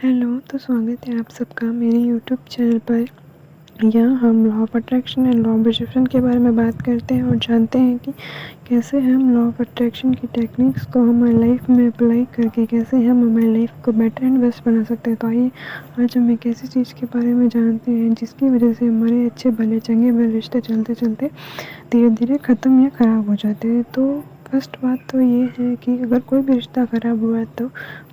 Hello, तो स्वागत है आप सबका मेरे यूट्यूब चैनल पर। यहाँ हम law of attraction and law of attraction के बारे में बात करते हैं और जानते हैं कि कैसे हम लॉ ऑफ अट्रैक्शन की टेक्निक्स को हमारी लाइफ में अप्लाई करके कैसे हम हमारी लाइफ को बेटर एंड बेस्ट बना सकते हैं। तो आइए आज हम एक ऐसी चीज़ के बारे में जानते हैं जिसकी वजह से हमारे अच्छे भले चंगे भले रिश्ते चलते चलते धीरे धीरे ख़त्म या ख़राब हो जाते हैं। तो फर्स्ट बात तो ये है कि अगर कोई भी रिश्ता ख़राब हुआ है तो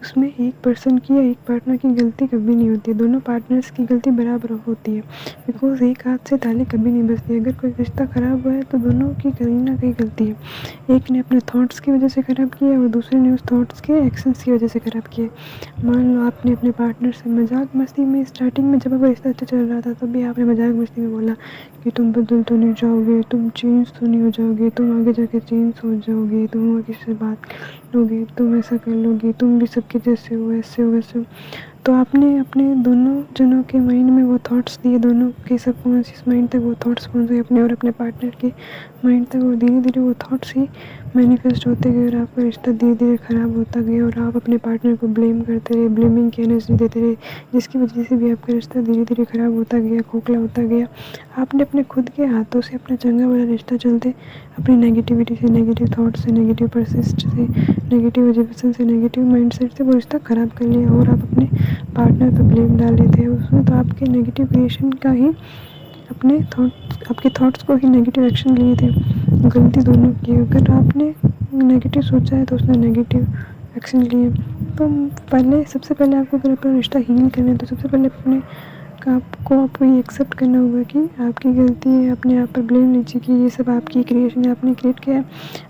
उसमें एक पर्सन की या एक पार्टनर की गलती कभी नहीं होती है, दोनों पार्टनर्स की गलती बराबर होती है। बिकॉज़ एक हाथ से ताली कभी नहीं बजती। अगर कोई रिश्ता ख़राब हुआ है तो दोनों की कहीं ना कहीं गलती है। एक ने अपने थॉट्स की वजह से ख़राब किया और दूसरे ने उस थॉट्स के एक्शंस की वजह से ख़राब किया। मान लो आपने अपने पार्टनर से मजाक मस्ती में स्टार्टिंग में जब आपका रिश्ता अच्छा चल रहा था तब भी आपने मजाक मस्ती में बोला कि तुम बदल तो नहीं जाओगे, तुम चेंज तो नहीं हो जाओगे, तुम आगे जाके चेंज हो जाओगे, तुम आगे से बात कर लोगे, तुम ऐसा कर लोगे, तुम भी सबके जैसे हो, ऐसे हो वैसे हो। तो आपने अपने दोनों जनों के माइंड में वो थॉट्स दिए, दोनों के सबकॉन्शियस माइंड तक वो थॉट्स पहुँच गए अपने और अपने पार्टनर के माइंड तक, और धीरे धीरे वो थॉट्स ही मैनिफेस्ट होते गए और आपका रिश्ता धीरे धीरे ख़राब होता गया और आप अपने पार्टनर को ब्लेम करते रहे, ब्लेमिंग की एनर्जी देते रहे, जिसकी वजह से भी आपका रिश्ता धीरे धीरे ख़राब होता गया, खोखला होता गया। आपने अपने खुद के हाथों से अपना चंगा वाला रिश्ता चलते अपनी नेगेटिविटी से, नेगेटिव थॉट से, नेगेटिव परसिस्ट से, नेगेटिव एजुकेशन से, नेगेटिव माइंडसेट से वो रिश्ता ख़राब कर लिया और आप अपने पार्टनर पर ब्लेम डाल लेते हैं उसमें। तो आपके नेगेटिव क्रिएशन का ही अपने थॉट्स, आपके थॉट्स को ही नेगेटिव एक्शन लिए थे, गलती दोनों की। अगर आपने नेगेटिव सोचा है तो उसने नेगेटिव एक्शन लिए। तो पहले सबसे पहले आपको अगर अपना रिश्ता हील करना है तो सबसे पहले आपको ये एक्सेप्ट करना होगा कि आपकी गलती है, अपने आप पर ब्लेम लीजिए कि ये सब आपकी क्रिएशन है, आपने क्रिएट किया है।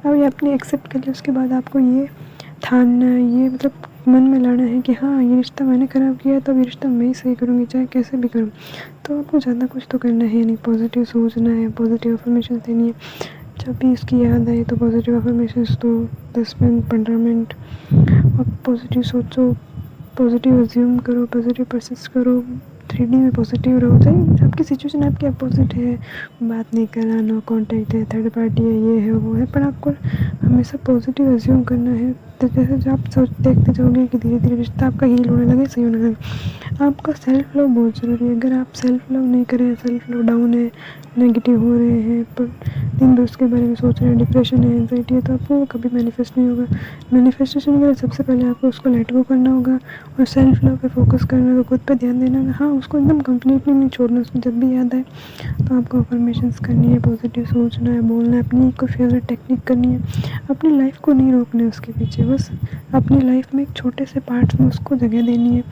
अब ये आपने एक्सेप्ट कर लिया, उसके बाद आपको ये ठानना है, ये मतलब मन में लाना है कि हाँ ये रिश्ता मैंने ख़राब किया है तो अब ये रिश्ता मैं ही सही करूँगी, चाहे कैसे भी करूँ। तो आपको ज़्यादा कुछ तो करना है नहीं, पॉजिटिव सोचना है, पॉजिटिव अफर्मेशन देनी है। जब भी इसकी याद आए तो पॉजिटिव अफर्मेशंस दो, 10 मिनट 15 मिनट, और पॉजिटिव सोचो, पॉजिटिव अज्यूम करो, पॉजिटिव परसिस्ट करो, 3D में पॉजिटिव रहो। चाहे आपकी सिचुएशन आपके अपोजिट है, बात नहीं करना, नो कॉन्टैक्ट है, थर्ड पार्टी है, ये है वो है, पर आपको हमेशा पॉजिटिव अज्यूम करना है। तो जैसे जब आप देखते जाओगे कि धीरे धीरे रिश्ता आपका हील होने लगे, सही होने लगे। आपका सेल्फ लव बहुत ज़रूरी है। अगर आप सेल्फ लव नहीं करें, सेल्फ लव डाउन है, नेगेटिव हो रहे हैं, पर दिन भर उसके बारे में सोच रहे हैं, डिप्रेशन है, एंजाइटी है, तो आपको कभी मैनिफेस्ट नहीं होगा। मैनिफेस्टेशन के लिए सबसे पहले आपको उसको लेट गो करना होगा और सेल्फ लव पे फोकस करना होगा, खुद पे ध्यान देना होगा। हाँ, उसको एकदम कम्प्लीटली नहीं छोड़ना, उसको जब भी याद आए तो आपको अफर्मेशंस करनी है, पॉजिटिव सोचना है, बोलना है, अपनी कोई फेवरेट टेक्निक करनी है। अपनी लाइफ को नहीं रोकना है उसके पीछे, बस अपनी लाइफ में एक छोटे से पार्ट्स में उसको जगह देनी है,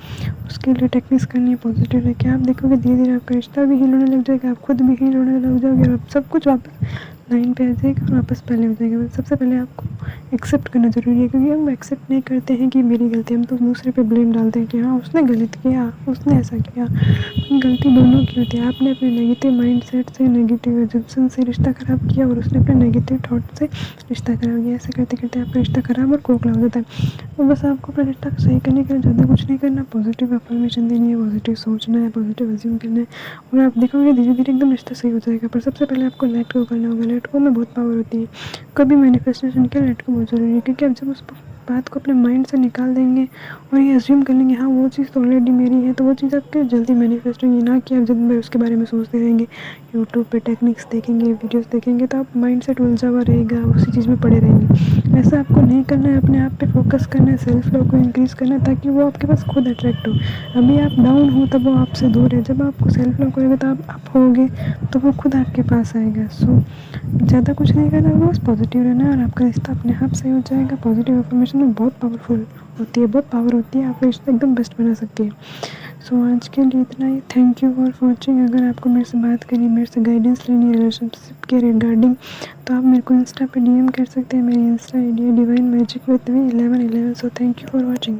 उसके लिए टेक्निक्स करनी है पॉजिटिव रह के। आप देखोगे धीरे धीरे आपका रिश्ता भी हील होने लग जाएगा, आप खुद भी हील होने लग जाओगे और आप सब कुछ वापस लाइन पे आ जाएगा और वापस पहले हो जाएगा। बस सबसे पहले आपको एक्सेप्ट करना ज़रूरी है, क्योंकि हम एक्सेप्ट नहीं करते हैं कि मेरी गलती, हम तो दूसरे पे ब्लेम डालते हैं कि हाँ उसने गलत किया, उसने ऐसा किया। गलती दोनों की होती है। आपने अपने नेगेटिव माइंडसेट से, नेगेटिव एजम्पशन से रिश्ता ख़राब किया और उसने अपने नेगेटिव थॉट से रिश्ता ख़राब किया। ऐसे करते करते आपका रिश्ता ख़राब और खोखला हो जाता है। तो बस आपको अपने रिश्ता को सही करने के लिए ज़्यादा कुछ नहीं करना, पॉजिटिव अफर्मेशन देनी है, पॉजिटिव सोचना है, पॉजिटिव अज्यूम करना है, और आप देखोगे धीरे धीरे एकदम रिश्ता सही हो जाएगा। पर सबसे पहले आपको लेट गो करना होगा। लेट गो में बहुत पावर होती है। कभी मैनिफेस्टेशन के लेट गो बहुत ज़रूरी है, क्योंकि आप जब उस बात को अपने माइंड से निकाल देंगे और ये अज्यूम कर लेंगे हाँ वो चीज़ तो ऑलरेडी मेरी है, तो वो चीज़ आपके जल्दी मैनिफेस्ट होंगी। ना कि आप जब भी उसके बारे में सोचते रहेंगे, यूट्यूब पे टेक्निक्स देखेंगे, वीडियोस देखेंगे, तो आप माइंड सेट उलझा हुआ रहेगा, उसी चीज़ में पड़े रहेंगे। ऐसा आपको नहीं करना है, अपने आप पे फोकस करना है, सेल्फ लव को इंक्रीज़ करना है, ताकि वो आपके पास खुद अट्रैक्ट हो। अभी आप डाउन हो तब वो आपसे दूर है, जब आपको सेल्फ लव करोगे तो आप अप होगे तो वो खुद आपके पास आएगा। सो ज़्यादा कुछ नहीं करना, बस पॉजिटिव रहना है और आपका रिश्ता अपने आप सही हो जाएगा। पॉजिटिव अफर्मेशन में बहुत पावरफुल होती है, बहुत पावर होती है, आपका रिश्ता एकदम बेस्ट बना सकती है। सो आज के लिए इतना ही। Thank you for watching. अगर आपको मेरे से बात करनी, मेरे से गाइडेंस लेनी है रिलेशनशिप के रिगार्डिंग, तो आप मेरे को इंस्टा पे DM कर सकते हैं। मेरी इंस्टा ID है divine magic with V1111। So thank you for watching.